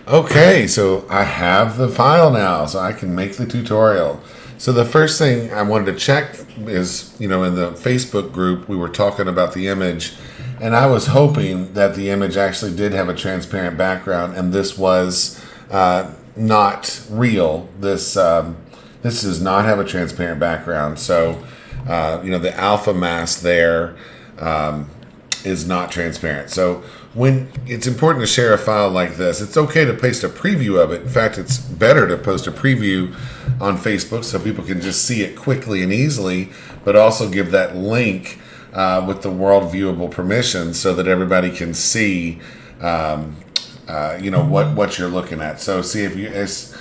Okay, so I have the file now, so I can make the tutorial. So the first thing I wanted to check is, in the Facebook group, we were talking about the image, and I was hoping that the image actually did have a transparent background, and this was not real. This does not have a transparent background. So, the alpha mask there is not transparent. So when it's important to share a file like this, it's okay to paste a preview of it. In fact, it's better to post a preview on Facebook so people can just see it quickly and easily, but also give that link with the world viewable permissions so that everybody can see, what you're looking at. So see if you, it's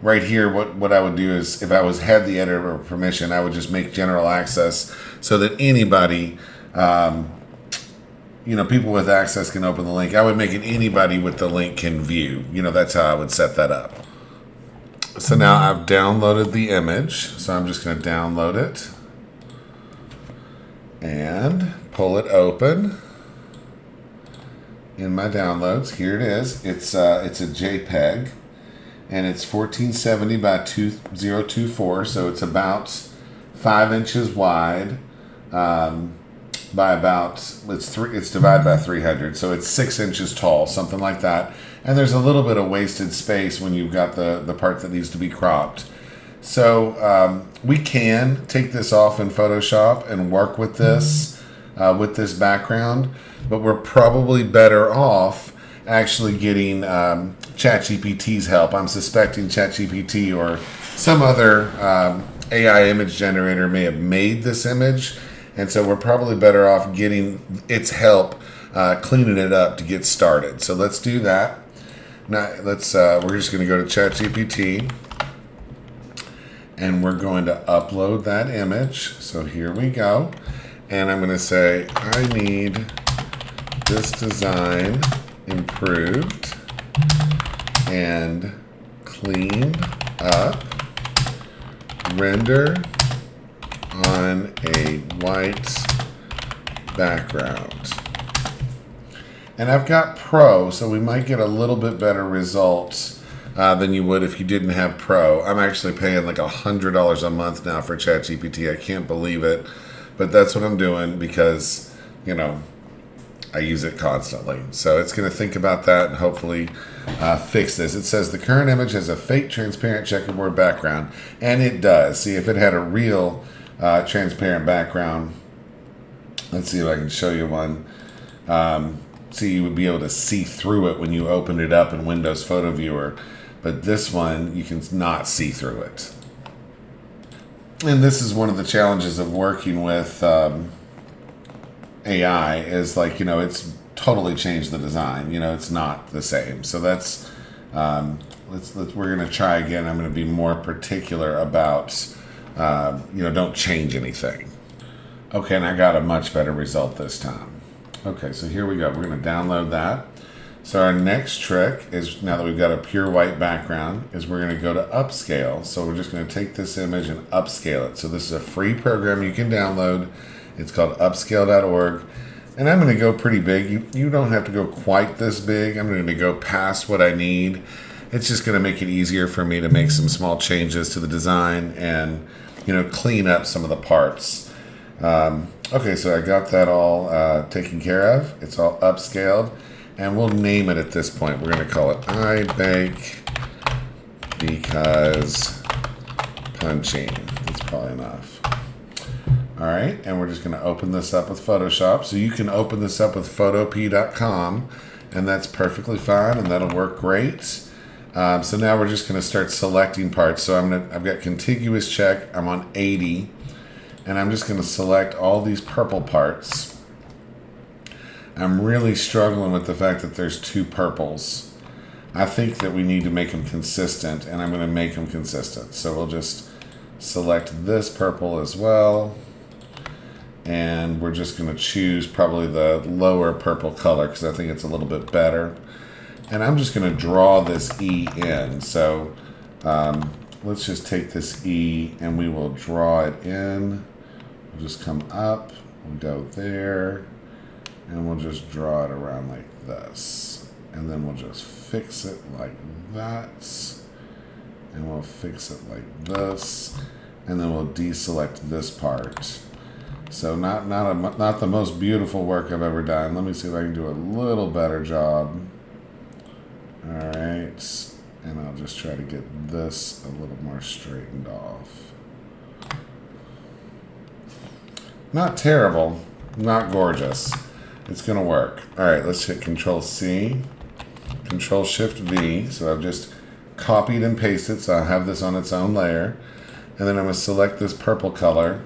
right here, what I would do is if I had the editor permission, I would just make general access so that anybody, people with access can open the link. I would make it anybody with the link can view. That's how I would set that up. So now I've downloaded the image. So I'm just going to download it and pull it open in my downloads. Here it is. It's a JPEG, and it's 1470 by 2024. So it's about 5 inches wide. By about it's divided by 300, so it's 6 inches tall, something like that. And there's a little bit of wasted space when you've got the part that needs to be cropped. So we can take this off in Photoshop and work with this background, but we're probably better off actually getting ChatGPT's help. I'm suspecting ChatGPT or some other AI image generator may have made this image. And so we're probably better off getting its help, cleaning it up to get started. So let's do that. Now we're just going to go to ChatGPT, and we're going to upload that image. So here we go. And I'm going to say, I need this design improved and cleaned up. Render on a white background. And I've got Pro, so we might get a little bit better results than you would if you didn't have Pro. I'm actually paying like $100 a month now for ChatGPT. I can't believe it, but that's what I'm doing because, I use it constantly. So it's going to think about that and hopefully fix this. It says the current image has a fake transparent checkerboard background, and it does. See, if it had a real transparent background. Let's see if I can show you one. So you would be able to see through it when you open it up in Windows Photo Viewer. But this one, you can not see through it. And this is one of the challenges of working with AI is it's totally changed the design. It's not the same. So that's, we're going to try again. I'm going to be more particular about don't change anything. Okay, and I got a much better result this time. Okay, so here we go. We're going to download that. So our next trick is, now that we've got a pure white background, is we're going to go to upscale. So we're just going to take this image and upscale it. So this is a free program you can download. It's called upscale.org. And I'm going to go pretty big. You don't have to go quite this big. I'm going to go past what I need. It's just going to make it easier for me to make some small changes to the design and clean up some of the parts. Okay, so I got that all taken care of. It's all upscaled, and we'll name it at this point. We're going to call it I bake because punching. That's probably enough. All right, and we're just going to open this up with Photoshop. So you can open this up with photop.com, and that's perfectly fine, and that'll work great. So now we're just going to start selecting parts. So I've got contiguous check. I'm on 80, and I'm just going to select all these purple parts. I'm really struggling with the fact that there's 2 purples. I think that we need to make them consistent, and I'm going to make them consistent. So we'll just select this purple as well, and we're just going to choose probably the lower purple color because I think it's a little bit better. And I'm just going to draw this E in. So let's just take this E and we will draw it in. We'll just come up, we'll go there, and we'll just draw it around like this. and then we'll just fix it like that, and we'll fix it like this, and then we'll deselect this part. So not the most beautiful work I've ever done. Let me see if I can do a little better job. All right, and I'll just try to get this a little more straightened off. Not terrible, not gorgeous. It's gonna work. All right, let's hit Control C, Control Shift V. So I've just copied and pasted, so I'll have this on its own layer. And then I'm gonna select this purple color,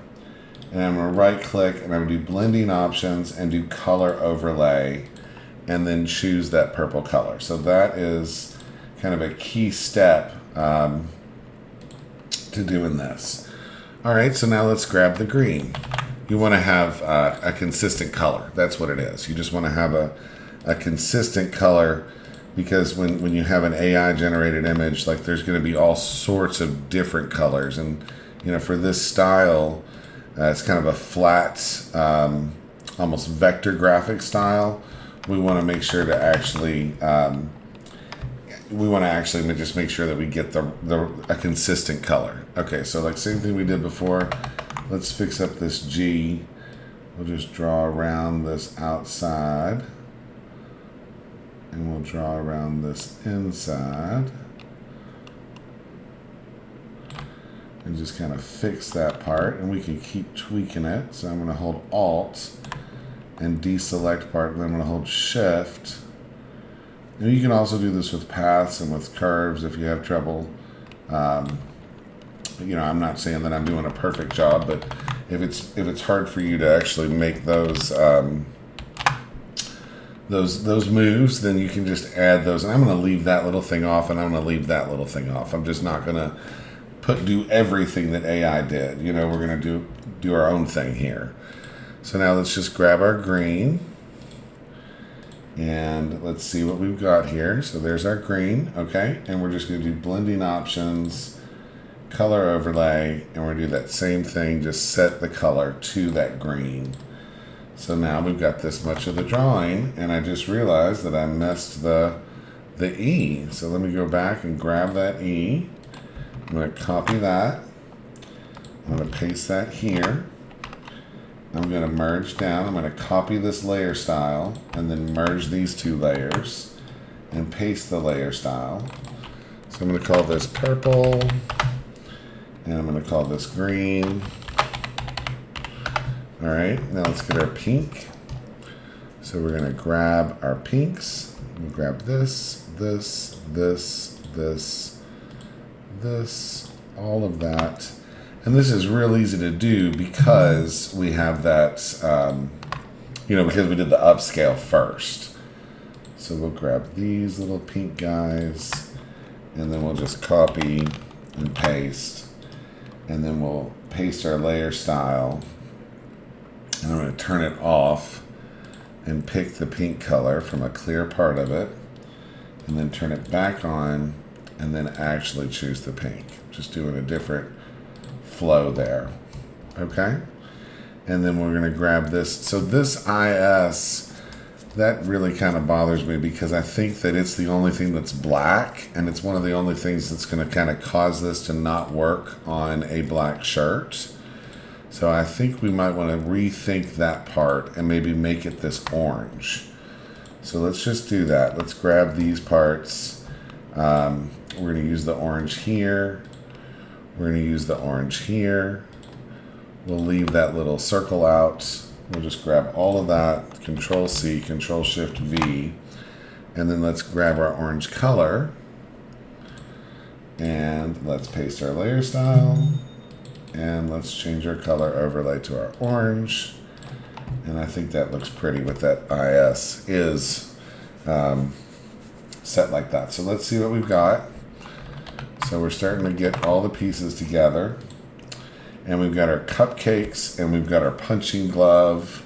and I'm gonna right click, and I'm gonna do blending options and do color overlay, and then choose that purple color. So that is kind of a key step to doing this. All right, so now let's grab the green. You want to have a consistent color. That's what it is. You just want to have a consistent color, because when you have an AI generated image, like, there's going to be all sorts of different colors. And, you know, for this style, it's kind of a flat, almost vector graphic style. We want to make sure to actually, just make sure that we get a consistent color. Okay, so like same thing we did before. Let's fix up this G. We'll just draw around this outside, and we'll draw around this inside, and just kind of fix that part, and we can keep tweaking it. So I'm going to hold Alt and deselect part, and then I'm going to hold Shift. And you can also do this with paths and with curves if you have trouble. You know, I'm not saying that I'm doing a perfect job, but if it's hard for you to actually make those moves, then you can just add those. And I'm going to leave that little thing off, and I'm going to leave that little thing off. I'm just not going to do everything that AI did. You know, we're going to do our own thing here. So now let's just grab our green, and let's see what we've got here. So there's our green, okay? And we're just going to do blending options, color overlay, and we're going to do that same thing, just set the color to that green. So now we've got this much of the drawing, and I just realized that I missed the E. So let me go back and grab that E. I'm going to copy that. I'm going to paste that here. I'm going to merge down. I'm going to copy this layer style and then merge these two layers and paste the layer style. So I'm going to call this purple, and I'm going to call this green. All right, now let's get our pink. So we're going to grab our pinks. We'll grab this, all of that. And this is real easy to do because we have that, because we did the upscale first. So we'll grab these little pink guys, and then we'll just copy and paste. And then we'll paste our layer style. And I'm going to turn it off and pick the pink color from a clear part of it. And then turn it back on, and then actually choose the pink. Just doing a different flow there. Okay? And then we're going to grab this. So this IS, that really kind of bothers me because I think that it's the only thing that's black, and it's one of the only things that's going to kind of cause this to not work on a black shirt. So I think we might want to rethink that part and maybe make it this orange. So let's just do that. Let's grab these parts. We're going to use the orange here. We're going to use the orange here. We'll leave that little circle out. We'll just grab all of that, Control C, Control Shift V, and then let's grab our orange color, and let's paste our layer style, and let's change our color overlay to our orange, and I think that looks pretty with that IS is set like that. So let's see what we've got. So we're starting to get all the pieces together, and we've got our cupcakes, and we've got our punching glove,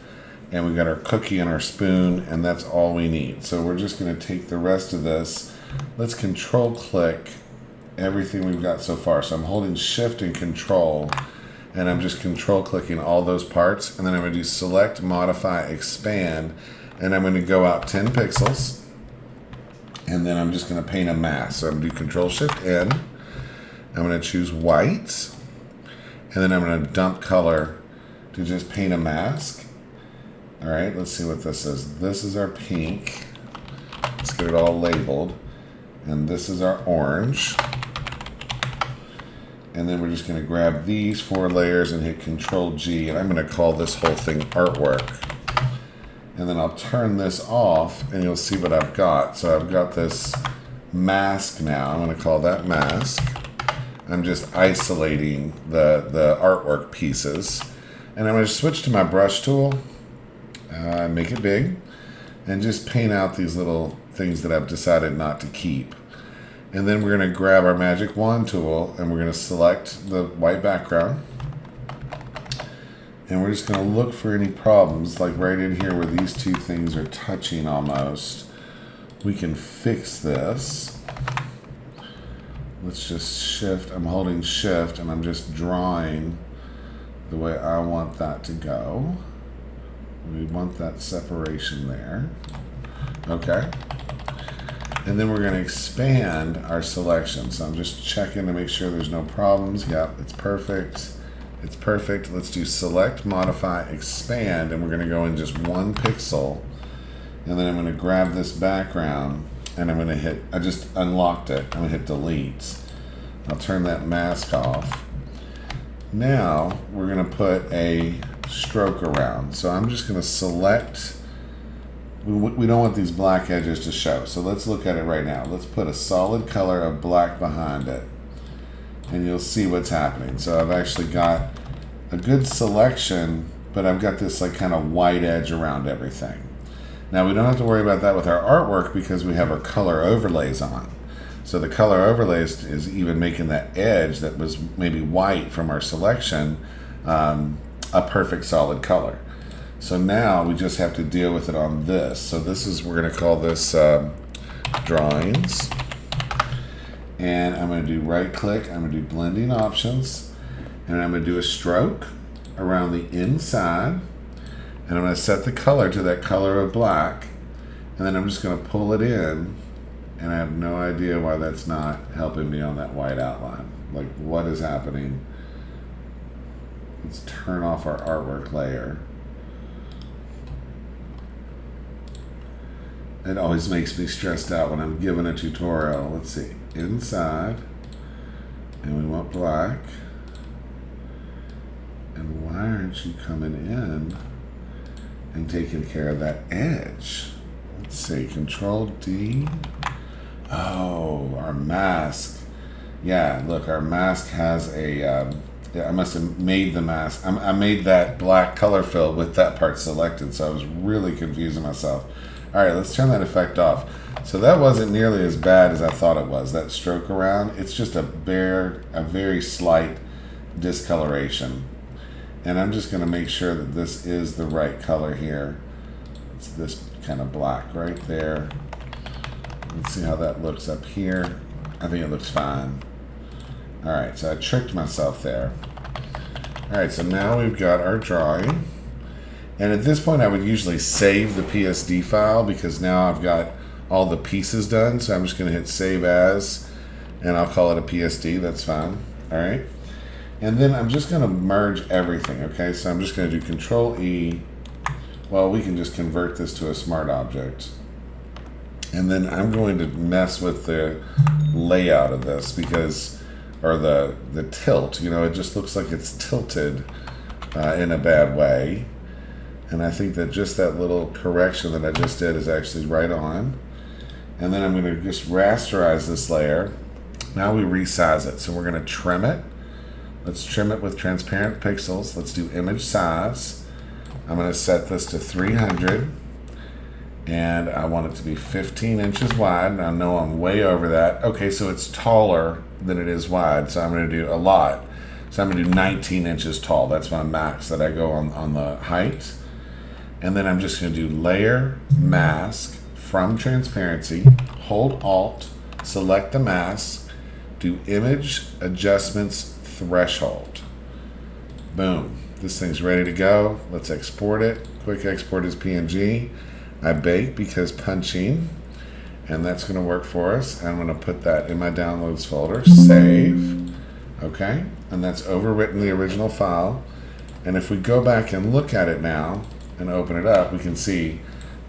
and we've got our cookie and our spoon, and that's all we need. So we're just going to take the rest of this. Let's control click everything we've got so far. So I'm holding Shift and Control, and I'm just control clicking all those parts, and then I'm going to do Select, Modify, Expand, and I'm going to go out 10 pixels. And then I'm just going to paint a mask. So I'm going to do Control-Shift-N. I'm going to choose white. And then I'm going to dump color to just paint a mask. All right, let's see what this is. This is our pink. Let's get it all labeled. And this is our orange. And then we're just going to grab these 4 layers and hit Control-G. And I'm going to call this whole thing artwork. And then I'll turn this off and you'll see what I've got. So I've got this mask now. I'm going to call that mask. I'm just isolating the artwork pieces. And I'm going to switch to my brush tool, make it big, and just paint out these little things that I've decided not to keep. And then we're going to grab our magic wand tool and we're going to select the white background. And we're just going to look for any problems, like right in here where these 2 things are touching almost. We can fix this. Let's just shift. I'm holding shift and I'm just drawing the way I want that to go. We want that separation there. Okay. And then we're going to expand our selection. So I'm just checking to make sure there's no problems. Yep, it's perfect. It's perfect. Let's do select, modify, expand, and we're going to go in just 1 pixel. And then I'm going to grab this background and I'm going to hit, I just unlocked it. I'm going to hit delete. I'll turn that mask off. Now we're going to put a stroke around. So I'm just going to select, we don't want these black edges to show. So let's look at it right now. Let's put a solid color of black behind it. And you'll see what's happening. So I've actually got a good selection, but I've got this like kind of white edge around everything. Now we don't have to worry about that with our artwork because we have our color overlays on. So the color overlays is even making that edge that was maybe white from our selection a perfect solid color. So now we just have to deal with it on this. So this is, we're going to call this drawings. And I'm going to do right click, I'm going to do blending options, and I'm going to do a stroke around the inside, and I'm going to set the color to that color of black, and then I'm just going to pull it in, and I have no idea why that's not helping me on that white outline. Like, what is happening? Let's turn off our artwork layer. It always makes me stressed out when I'm giving a tutorial. Let's see. Inside. And we want black. And why aren't you coming in and taking care of that edge? Let's see. Control D. Oh, our mask. Yeah, look, our mask has a... yeah, I must have made the mask. I made that black color fill with that part selected, so I was really confusing myself. All right, let's turn that effect off. So that wasn't nearly as bad as I thought it was. That stroke around, it's just a very slight discoloration. And I'm just gonna make sure that this is the right color here. It's this kind of black right there. Let's see how that looks up here. I think it looks fine. All right, so I tricked myself there. All right, so now we've got our drawing. And at this point, I would usually save the PSD file because now I've got all the pieces done. So I'm just going to hit Save As, and I'll call it a PSD. That's fine. All right. And then I'm just going to merge everything. Okay, so I'm just going to do Control E. Well, we can just convert this to a smart object. And then I'm going to mess with the layout of this because, or the tilt. You know, it just looks like it's tilted in a bad way. And I think that just that little correction that I just did is actually right on. And then I'm going to just rasterize this layer. Now we resize it. So we're going to trim it. Let's trim it with transparent pixels. Let's do image size. I'm going to set this to 300. And I want it to be 15 inches wide. Now I know I'm way over that. Okay, so it's taller than it is wide. So I'm going to do a lot. So I'm going to do 19 inches tall. That's my max that I go on the height. And then I'm just going to do layer, mask, from transparency, hold Alt, select the mask, do image adjustments threshold. Boom. This thing's ready to go. Let's export it. Quick export as PNG. I bake because punching. And that's going to work for us. I'm going to put that in my downloads folder, save. Okay, and that's overwritten the original file. And if we go back and look at it now and open it up, we can see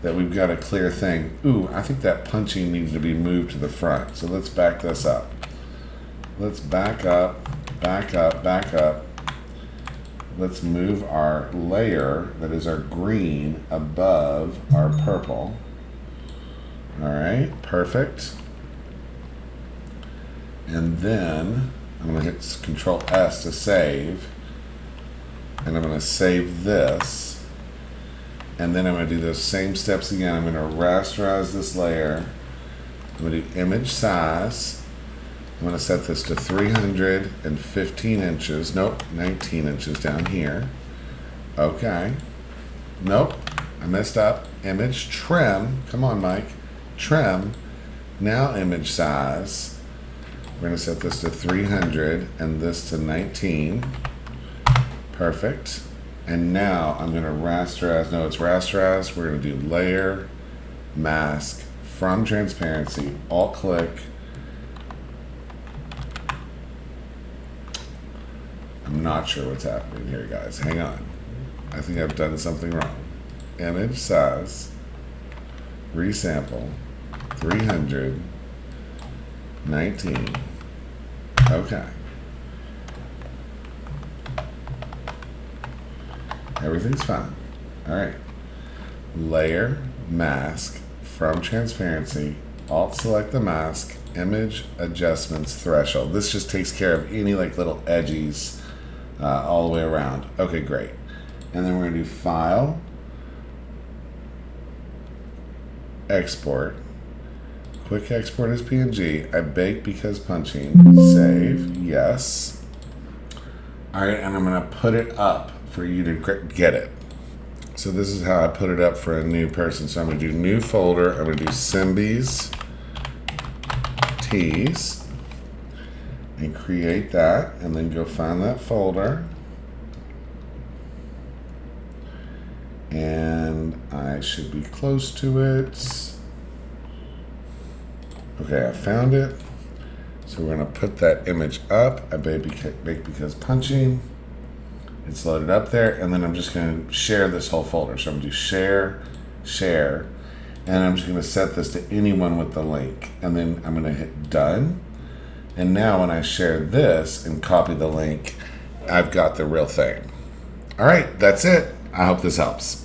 that we've got a clear thing. Ooh, I think that punching needs to be moved to the front. So let's back this up. Let's back up, back up, back up. Let's move our layer that is our green above our purple. All right, perfect. And then I'm going to hit Control S to save. And I'm going to save this. And then I'm going to do those same steps again. I'm going to rasterize this layer. I'm going to do image size. I'm going to set this to 315 inches. Nope, 19 inches down here. Okay. Nope, I messed up. Image trim. Come on, Mike. Trim. Now image size. We're going to set this to 300 and this to 19. Perfect. And now I'm going to rasterize. No, it's rasterize. We're going to do layer, mask, from transparency, alt click. I'm not sure what's happening here, guys. Hang on. I think I've done something wrong. Image size, resample, 300, 19. Okay. Everything's fine. All right. Layer, mask, from transparency, alt select the mask, image adjustments threshold. This just takes care of any like little edges all the way around. Okay, great. And then we're gonna do file, export, quick export as PNG. I bake because punching, save, yes. All right, and I'm gonna put it up for you to get it. So this is how I put it up for a new person. So I'm gonna do new folder. I'm gonna do Symbies Tees and create that, and then go find that folder. And I should be close to it. Okay, I found it. So we're gonna put that image up. I bake because punching. It's loaded up there, and then I'm just going to share this whole folder. So I'm going to do share, share, and I'm just going to set this to anyone with the link. And then I'm going to hit done. And now when I share this and copy the link, I've got the real thing. All right, that's it. I hope this helps.